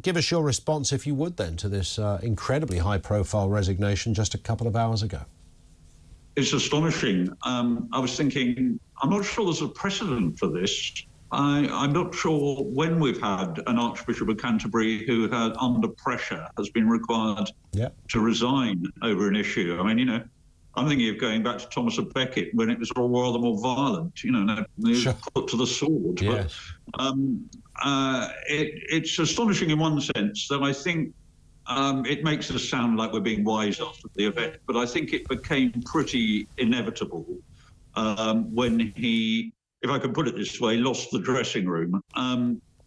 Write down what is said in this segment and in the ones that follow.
Give us your response, if you would, then, to this incredibly high-profile resignation just a couple of hours ago. It's astonishing. I was thinking, I'm not sure there's a precedent for this. I'm not sure when we've had an Archbishop of Canterbury who had, under pressure, has been required to resign over an issue. I mean, you know, I'm thinking of going back to Thomas of Becket when it was all rather more violent, you know, sure. Put to the sword. Yes. But it's astonishing in one sense that I think it makes us sound like we're being wise after the event, but I think it became pretty inevitable when he, if I can put it this way, lost the dressing room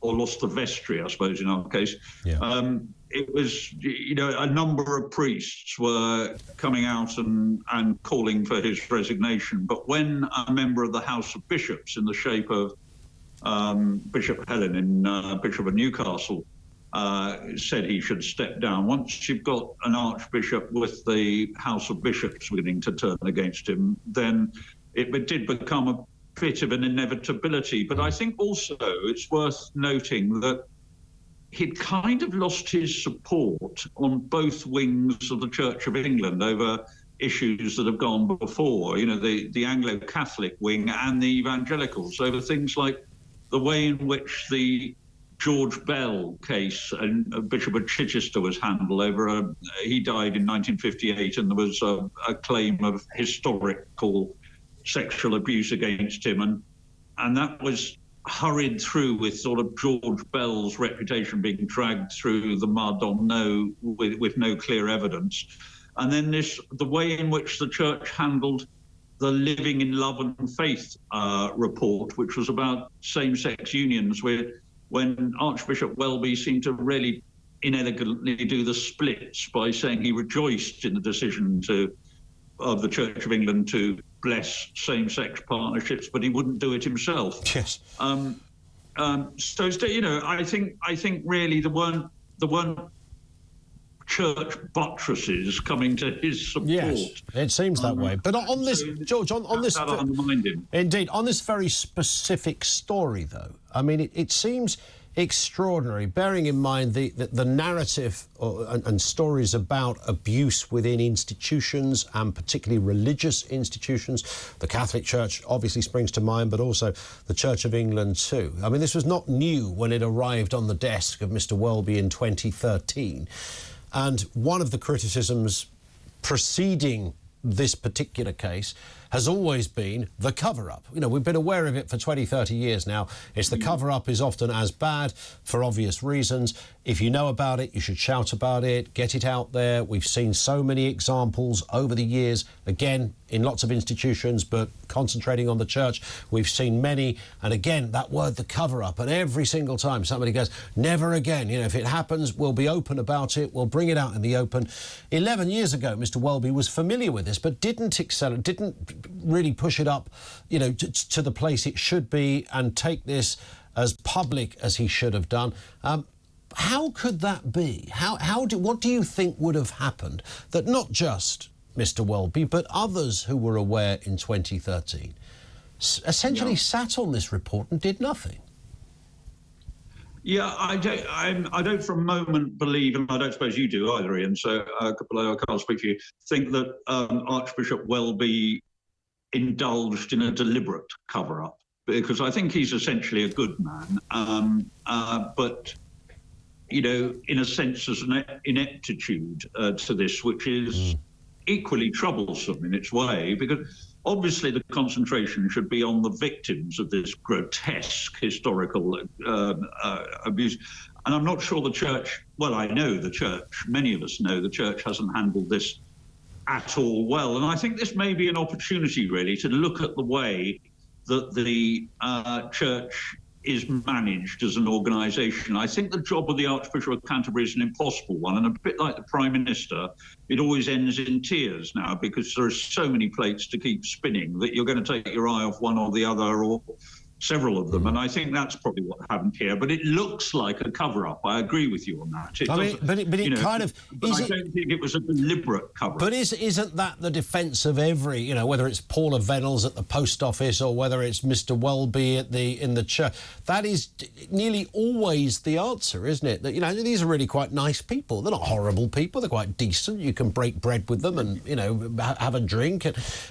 or lost the vestry, I suppose, in our case. Yeah. It was, you know, a number of priests were coming out and calling for his resignation. But when a member of the House of Bishops, in the shape of Bishop Helen, Bishop of Newcastle, said he should step down, once you've got an archbishop with the House of Bishops beginning to turn against him, then it did become a bit of an inevitability. But I think also it's worth noting that he'd kind of lost his support on both wings of the Church of England over issues that have gone before, you know, the Anglo-Catholic wing and the evangelicals, over things like the way in which the George Bell case and Bishop of Chichester was handled over he died in 1958 and there was a claim of historical sexual abuse against him, and that was hurried through with sort of George Bell's reputation being dragged through the mud on with no clear evidence. And then the way in which the church handled the Living in Love and Faith report, which was about same-sex unions, when Archbishop Welby seemed to really inelegantly do the splits by saying he rejoiced in the decision of the Church of England to bless same-sex partnerships, but he wouldn't do it himself. Yes. So you know, I think really there weren't church buttresses coming to his support. Yes, it seems that way. But on this, George, on this, indeed, on this very specific story, though, I mean, it seems extraordinary, bearing in mind the narrative and stories about abuse within institutions, and particularly religious institutions. The Catholic Church obviously springs to mind, but also the Church of England too. I mean, this was not new when it arrived on the desk of Mr. Welby in 2013. And one of the criticisms preceding this particular case has always been the cover-up. You know, we've been aware of it for 20, 30 years now. It's the cover-up is often as bad for obvious reasons. If you know about it, you should shout about it, get it out there. We've seen so many examples over the years, again, in lots of institutions, but concentrating on the church, we've seen many. And again, that word, the cover-up, and every single time somebody goes, never again. You know, if it happens, we'll be open about it. We'll bring it out in the open. 11 years ago, Mr. Welby was familiar with this, but didn't really push it up, you know, to the place it should be and take this as public as he should have done. How could that be? What do you think would have happened that not just Mr. Welby, but others who were aware in 2013 essentially sat on this report and did nothing? Yeah, I don't for a moment believe, and I don't suppose you do either, Ian, so I can't speak for you, think that Archbishop Welby indulged in a deliberate cover-up, because I think he's essentially a good man, but, you know, in a sense there's an ineptitude to this, which is equally troublesome in its way, because obviously the concentration should be on the victims of this grotesque historical abuse. And I'm not sure the church, well, I know the church, many of us know the church hasn't handled this at all well. And I think this may be an opportunity, really, to look at the way that the church is managed as an organisation. I think the job of the Archbishop of Canterbury is an impossible one, and a bit like the Prime Minister, it always ends in tears now, because there are so many plates to keep spinning that you're going to take your eye off one or the other, or several of them, and I think that's probably what happened here. But it looks like a cover-up. I agree with you on that. I mean, but it kind of... But I don't think it was a deliberate cover-up. But isn't that the defence of every, you know, whether it's Paula Venables at the post office or whether it's Mr. Welby in the church? That is nearly always the answer, isn't it? That, you know, these are really quite nice people. They're not horrible people. They're quite decent. You can break bread with them and, you know, have a drink,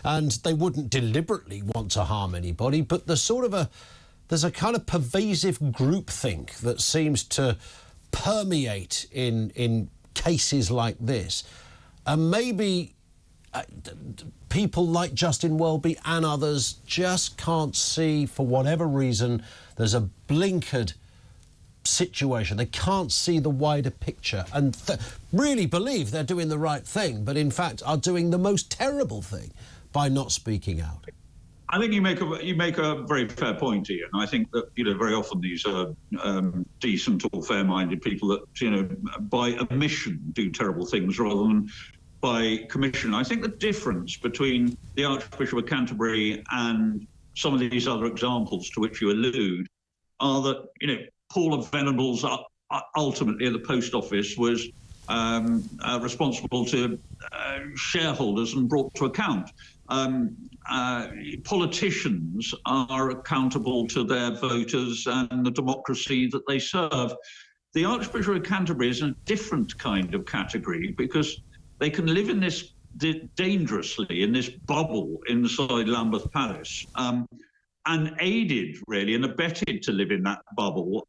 and they wouldn't deliberately want to harm anybody. But there's a kind of pervasive groupthink that seems to permeate in cases like this. And maybe people like Justin Welby and others just can't see, for whatever reason, there's a blinkered situation. They can't see the wider picture and really believe they're doing the right thing, but in fact are doing the most terrible thing by not speaking out. I think you make a very fair point, Ian. I think that, you know, very often these are decent or fair-minded people that, you know, by omission do terrible things rather than by commission. I think the difference between the Archbishop of Canterbury and some of these other examples to which you allude are that, you know, Paula Venables ultimately at the post office was responsible to shareholders and brought to account. Politicians are accountable to their voters and the democracy that they serve. The Archbishop of Canterbury is in a different kind of category because they can live in this dangerously in this bubble inside Lambeth Palace, and aided really and abetted to live in that bubble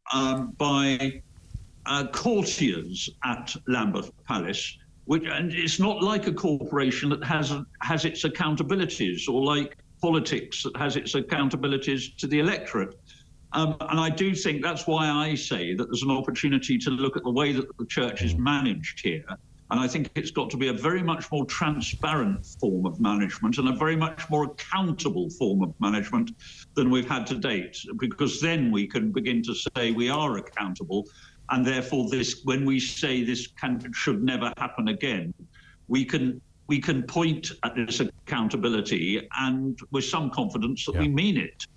by courtiers at Lambeth Palace. And it's not like a corporation that has its accountabilities, or like politics that has its accountabilities to the electorate. And I do think that's why I say that there's an opportunity to look at the way that the church is managed here. And I think it's got to be a very much more transparent form of management and a very much more accountable form of management than we've had to date, because then we can begin to say we are accountable. And therefore, when we say this should never happen again, we can point at this accountability and with some confidence that we mean it.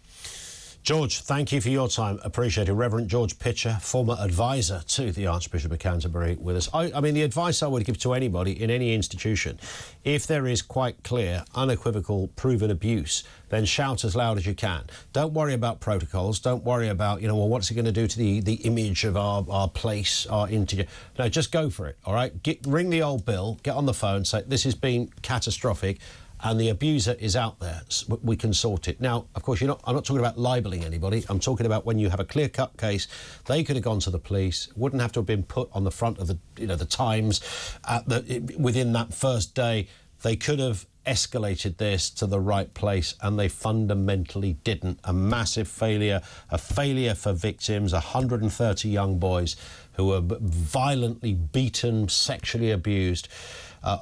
George, thank you for your time. Appreciate it. Reverend George Pitcher, former advisor to the Archbishop of Canterbury, with us. I mean, the advice I would give to anybody in any institution, if there is quite clear, unequivocal, proven abuse, then shout as loud as you can. Don't worry about protocols. Don't worry about, you know, well, what's it going to do to the image of our place, our integer. No, just go for it, all right? Ring the old bill, get on the phone, say, this has been catastrophic, and the abuser is out there. We can sort it. Now, of course, I'm not talking about libelling anybody. I'm talking about when you have a clear-cut case, they could have gone to the police, wouldn't have to have been put on the front of the Times within that first day. They could have escalated this to the right place, and they fundamentally didn't. A massive failure, a failure for victims, 130 young boys who were violently beaten, sexually abused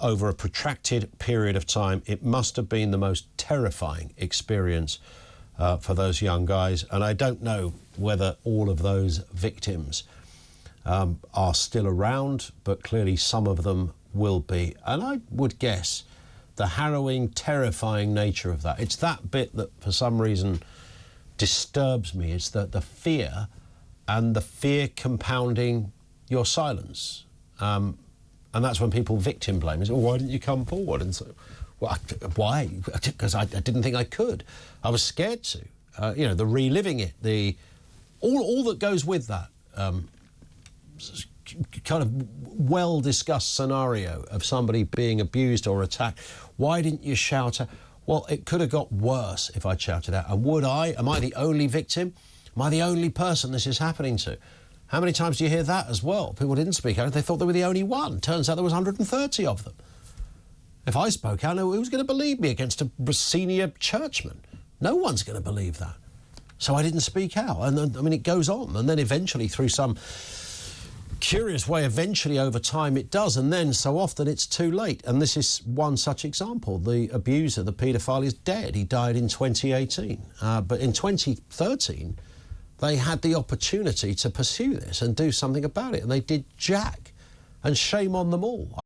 over a protracted period of time. It must have been the most terrifying experience for those young guys, and I don't know whether all of those victims are still around, but clearly some of them will be. And I would guess the harrowing, terrifying nature of that, it's that bit that for some reason disturbs me. It's the fear, and the fear compounding your silence. And that's when people victim blame. Well, why didn't you come forward? And so, well, why? Because I didn't think I could. I was scared to. You know, the reliving it, all that goes with that kind of well-discussed scenario of somebody being abused or attacked. Why didn't you shout out? Well, it could have got worse if I'd shouted out. And would I? Am I the only victim? Am I the only person this is happening to? How many times do you hear that as well? People didn't speak out. They thought they were the only one. Turns out there was 130 of them. If I spoke out, who's going to believe me against a senior churchman? No one's going to believe that. So I didn't speak out. And I mean, it goes on. And then eventually, through some curious way, eventually over time it does. And then so often it's too late. And this is one such example. The abuser, the paedophile, is dead. He died in 2018. But in 2013... they had the opportunity to pursue this and do something about it, and they did jack. And shame on them all.